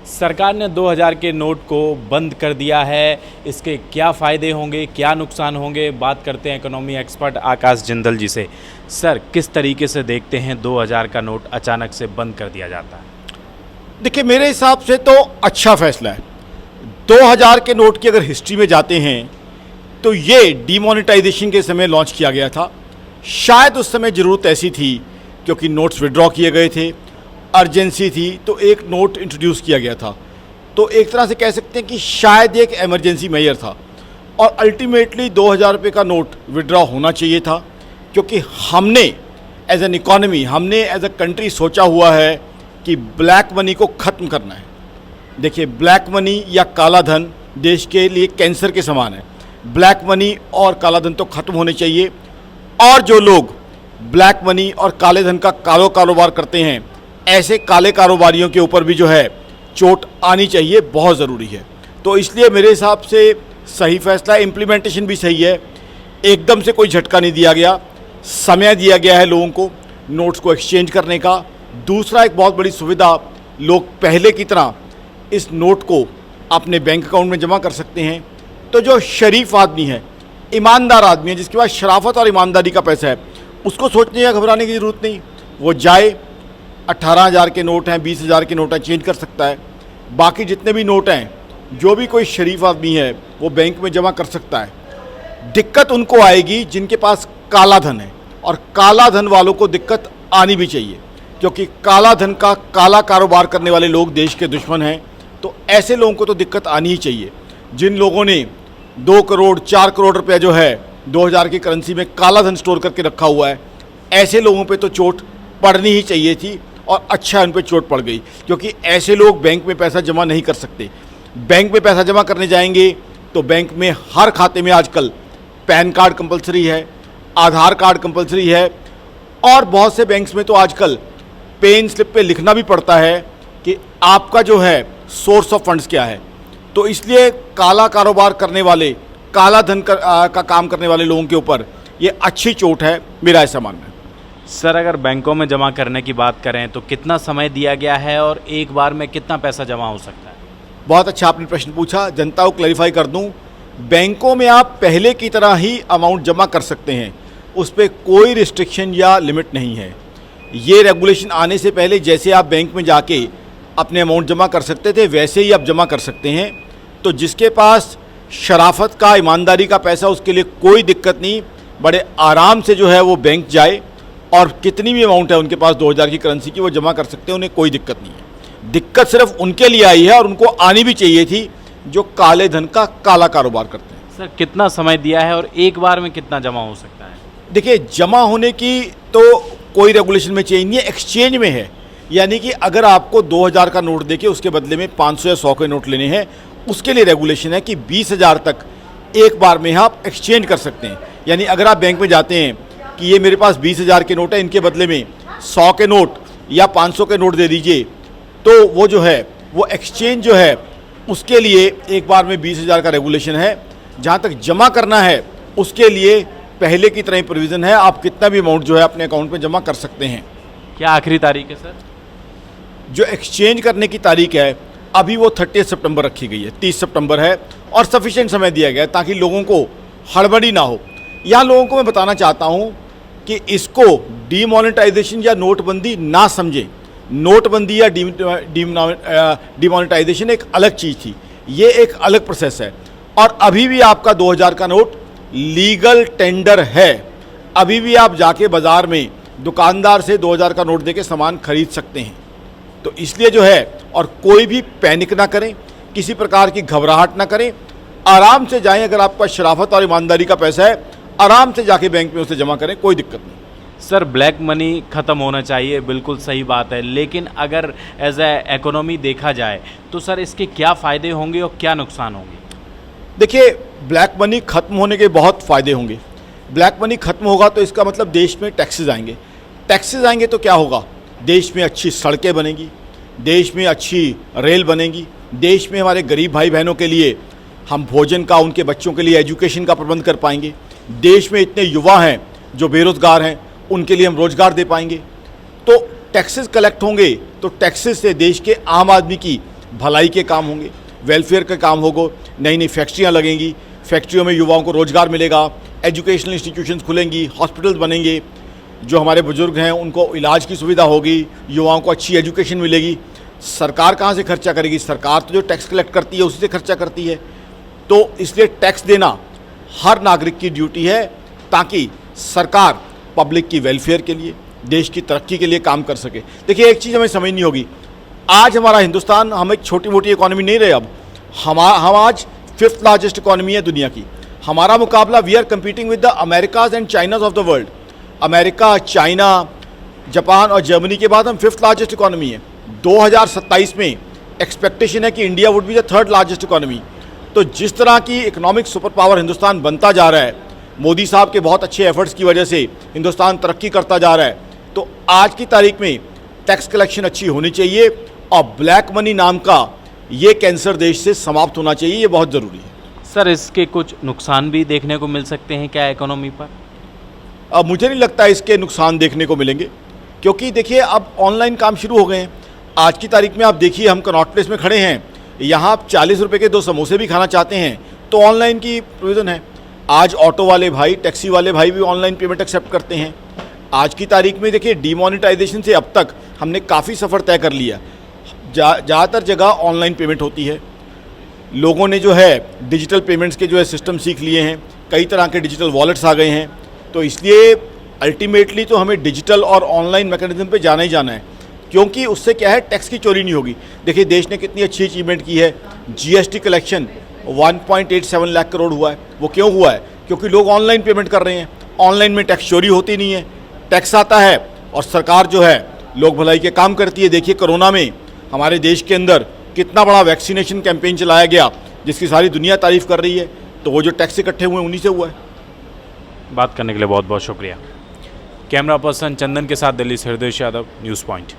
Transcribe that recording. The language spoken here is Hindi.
सरकार ने 2000 के नोट को बंद कर दिया है। इसके क्या फ़ायदे होंगे, क्या नुकसान होंगे, बात करते हैं इकोनॉमी एक्सपर्ट आकाश जिंदल जी से। सर, किस तरीके से देखते हैं 2000 का नोट अचानक से बंद कर दिया जाता है? देखिए, मेरे हिसाब से तो अच्छा फैसला है। 2000 के नोट की अगर हिस्ट्री में जाते हैं तो ये डीमोनेटाइजेशन के समय लॉन्च किया गया था। शायद उस समय ज़रूरत ऐसी थी क्योंकि नोट्स विड्रॉ किए गए थे, अर्जेंसी थी, तो एक नोट इंट्रोड्यूस किया गया था। तो एक तरह से कह सकते हैं कि शायद एक एमरजेंसी मेजर था और अल्टीमेटली 2000 रुपये का नोट विड्रॉ होना चाहिए था, क्योंकि हमने एज एन इकॉनमी, हमने एज अ कंट्री सोचा हुआ है कि ब्लैक मनी को ख़त्म करना है। देखिए, ब्लैक मनी या काला धन देश के लिए कैंसर के समान है। ब्लैक मनी और काला धन तो ख़त्म होने चाहिए, और जो लोग ब्लैक मनी और काले धन का कारोबार करते हैं, ऐसे काले कारोबारियों के ऊपर भी जो है चोट आनी चाहिए, बहुत ज़रूरी है। तो इसलिए मेरे हिसाब से सही फैसला है। इम्प्लीमेंटेशन भी सही है, एकदम से कोई झटका नहीं दिया गया, समय दिया गया है लोगों को नोट्स को एक्सचेंज करने का। दूसरा, एक बहुत बड़ी सुविधा, लोग पहले की तरह इस नोट को अपने बैंक अकाउंट में जमा कर सकते हैं। तो जो शरीफ आदमी है, ईमानदार आदमी है, जिसके पास शराफत और ईमानदारी का पैसा है, उसको सोचने या घबराने की ज़रूरत नहीं। वो जाए, 18,000 के नोट हैं, 20,000 के नोट हैं, चेंज कर सकता है। बाकी जितने भी नोट हैं, जो भी कोई शरीफ आदमी है वो बैंक में जमा कर सकता है। दिक्कत उनको आएगी जिनके पास काला धन है, और काला धन वालों को दिक्कत आनी भी चाहिए, क्योंकि काला धन का काला कारोबार करने वाले लोग देश के दुश्मन हैं। तो ऐसे लोगों को तो दिक्कत आनी ही चाहिए। जिन लोगों ने 2 करोड़ 4 करोड़ रुपया जो है 2000 की करेंसी में काला धन स्टोर करके रखा हुआ है, ऐसे लोगों पे तो चोट पड़नी ही चाहिए थी, और अच्छा उन पे चोट पड़ गई, क्योंकि ऐसे लोग बैंक में पैसा जमा नहीं कर सकते। बैंक में पैसा जमा करने जाएंगे तो बैंक में हर खाते में आजकल पैन कार्ड कंपलसरी है, आधार कार्ड कंपलसरी है, और बहुत से बैंक्स में तो आजकल पेन स्लिप पे लिखना भी पड़ता है कि आपका जो है सोर्स ऑफ फंड्स क्या है। तो इसलिए काला कारोबार करने वाले, काला धन का काम करने वाले लोगों के ऊपर ये अच्छी चोट है, मेरा ऐसा मानना है। सर, अगर बैंकों में जमा करने की बात करें तो कितना समय दिया गया है और एक बार में कितना पैसा जमा हो सकता है? बहुत अच्छा आपने प्रश्न पूछा। जनता को क्लैरिफाई कर दूं, बैंकों में आप पहले की तरह ही अमाउंट जमा कर सकते हैं, उस पर कोई रिस्ट्रिक्शन या लिमिट नहीं है। ये रेगुलेशन आने से पहले जैसे आप बैंक में जाके अपने अमाउंट जमा कर सकते थे, वैसे ही आप जमा कर सकते हैं। तो जिसके पास शराफत का, ईमानदारी का पैसा, उसके लिए कोई दिक्कत नहीं, बड़े आराम से जो है वो बैंक जाए और कितनी भी अमाउंट है उनके पास 2000 की करेंसी की, वो जमा कर सकते हैं, उन्हें कोई दिक्कत नहीं है। दिक्कत सिर्फ उनके लिए आई है, और उनको आनी भी चाहिए थी, जो काले धन का काला कारोबार करते हैं। सर, कितना समय दिया है और एक बार में कितना जमा हो सकता है? देखिए, जमा होने की तो कोई रेगुलेशन में चेंज नहीं है, एक्सचेंज में है। यानी कि अगर आपको 2000 का नोट देके उसके बदले में 500 या 100 के नोट लेने हैं, उसके लिए रेगुलेशन है कि 20,000 तक एक बार में आप एक्सचेंज कर सकते हैं। यानी अगर आप बैंक में जाते हैं कि ये मेरे पास 20,000 के नोट है, इनके बदले में 100 के नोट या 500 के नोट दे दीजिए, तो वो जो है वो एक्सचेंज जो है उसके लिए एक बार में 20,000 का रेगुलेशन है। जहाँ तक जमा करना है उसके लिए पहले की तरह ही प्रोविज़न है, आप कितना भी अमाउंट जो है अपने अकाउंट में जमा कर सकते हैं। क्या आखिरी तारीख है सर? जो एक्सचेंज करने की तारीख है अभी वो 30 सितंबर रखी गई है, 30 सितंबर है, और सफिशिएंट समय दिया गया है ताकि लोगों को हड़बड़ी ना हो। यहाँ लोगों को मैं बताना चाहता हूँ कि इसको डीमोनेटाइजेशन या नोटबंदी ना समझें। नोटबंदी या डीमोनेटाइजेशन एक अलग चीज़ थी, ये एक अलग प्रोसेस है। और अभी भी आपका 2000 का नोट लीगल टेंडर है, अभी भी आप जाके बाज़ार में दुकानदार से 2000 का नोट देके सामान खरीद सकते हैं। तो इसलिए जो है, और कोई भी पैनिक ना करें, किसी प्रकार की घबराहट ना करें, आराम से जाएं। अगर आपका शराफत और ईमानदारी का पैसा है, आराम से जाके बैंक में उसे जमा करें, कोई दिक्कत नहीं। सर, ब्लैक मनी ख़त्म होना चाहिए, बिल्कुल सही बात है, लेकिन अगर एज ए इकोनॉमी देखा जाए तो सर इसके क्या फ़ायदे होंगे और क्या नुकसान होंगे? देखिए, ब्लैक मनी ख़त्म होने के बहुत फ़ायदे होंगे। ब्लैक मनी ख़त्म होगा तो इसका मतलब देश में टैक्सेस आएंगे। टैक्सेस आएंगे तो क्या होगा? देश में अच्छी सड़कें बनेंगी, देश में अच्छी रेल बनेगी, देश में हमारे गरीब भाई बहनों के लिए हम भोजन का, उनके बच्चों के लिए एजुकेशन का प्रबंध कर पाएंगे। देश में इतने युवा हैं जो बेरोज़गार हैं, उनके लिए हम रोज़गार दे पाएंगे। तो टैक्सेस कलेक्ट होंगे तो टैक्सेस से देश के आम आदमी की भलाई के काम होंगे, वेलफेयर के काम होगा, नई नई फैक्ट्रियाँ लगेंगी, फैक्ट्रियों में युवाओं को रोज़गार मिलेगा, एजुकेशनल इंस्टीट्यूशंस खुलेंगी, हॉस्पिटल्स बनेंगे, जो हमारे बुजुर्ग हैं उनको इलाज की सुविधा होगी, युवाओं को अच्छी एजुकेशन मिलेगी। सरकार कहाँ से खर्चा करेगी? सरकार तो जो टैक्स कलेक्ट करती है उसी से खर्चा करती है। तो इसलिए टैक्स देना हर नागरिक की ड्यूटी है, ताकि सरकार पब्लिक की वेलफेयर के लिए, देश की तरक्की के लिए काम कर सके। देखिए, एक चीज़ हमें समझनी होगी, आज हमारा हिंदुस्तान, हम एक छोटी मोटी इकॉनमी नहीं रहे। अब हम आज 5th लार्जेस्ट इकॉनमी है दुनिया की। हमारा मुकाबला, we are competing with the Americas and Chinas of the world. America, China, Japan और जर्मनी के बाद हम 5th लार्जेस्ट इकॉनमी है। 2027 में एक्सपेक्टेशन है कि India would be the 3rd largest economy. तो जिस तरह की इकोनॉमिक सुपर पावर हिंदुस्तान बनता जा रहा है, मोदी साहब के बहुत अच्छे एफर्ट्स की वजह से हिंदुस्तान तरक्की करता जा रहा है। तो आज की तारीख में टैक्स कलेक्शन अच्छी होनी चाहिए और ब्लैक मनी नाम का ये कैंसर देश से समाप्त होना चाहिए, ये बहुत ज़रूरी है। सर, इसके कुछ नुकसान भी देखने को मिल सकते हैं क्या इकोनॉमी पर? अब मुझे नहीं लगता इसके नुकसान देखने को मिलेंगे, क्योंकि देखिए अब ऑनलाइन काम शुरू हो गए हैं। आज की तारीख में आप देखिए, हम कनॉट प्लेस में खड़े हैं, यहाँ आप 40 रुपये के 2 समोसे भी खाना चाहते हैं तो ऑनलाइन की प्रोविज़न है। आज ऑटो वाले भाई, टैक्सी वाले भाई भी ऑनलाइन पेमेंट एक्सेप्ट करते हैं। आज की तारीख में देखिए, डीमोनेटाइजेशन से अब तक हमने काफ़ी सफ़र तय कर लिया। ज़्यादातर जगह ऑनलाइन पेमेंट होती है। लोगों ने जो है डिजिटल पेमेंट्स के जो है सिस्टम सीख लिए हैं, कई तरह के डिजिटल वॉलेट्स आ गए हैं। तो इसलिए अल्टीमेटली तो हमें डिजिटल और ऑनलाइन मैकेनिज्म पे जाना ही जाना है, क्योंकि उससे क्या है, टैक्स की चोरी नहीं होगी। देखिए, देश ने कितनी अच्छी अचीवमेंट की है। जीएसटी कलेक्शन 1.87 लाख करोड़ हुआ है। वो क्यों हुआ है? क्योंकि लोग ऑनलाइन पेमेंट कर रहे हैं। ऑनलाइन में टैक्स चोरी होती नहीं है, टैक्स आता है और सरकार जो है लोक भलाई के काम करती है। देखिए, कोरोना में हमारे देश के अंदर कितना बड़ा वैक्सीनेशन कैंपेन चलाया गया, जिसकी सारी दुनिया तारीफ़ कर रही है। तो वो जो टैक्स इकट्ठे हुए उन्हीं से हुआ है। बात करने के लिए बहुत बहुत शुक्रिया। कैमरा पर्सन चंदन के साथ दिल्ली से हृदय यादव, न्यूज़ पॉइंट।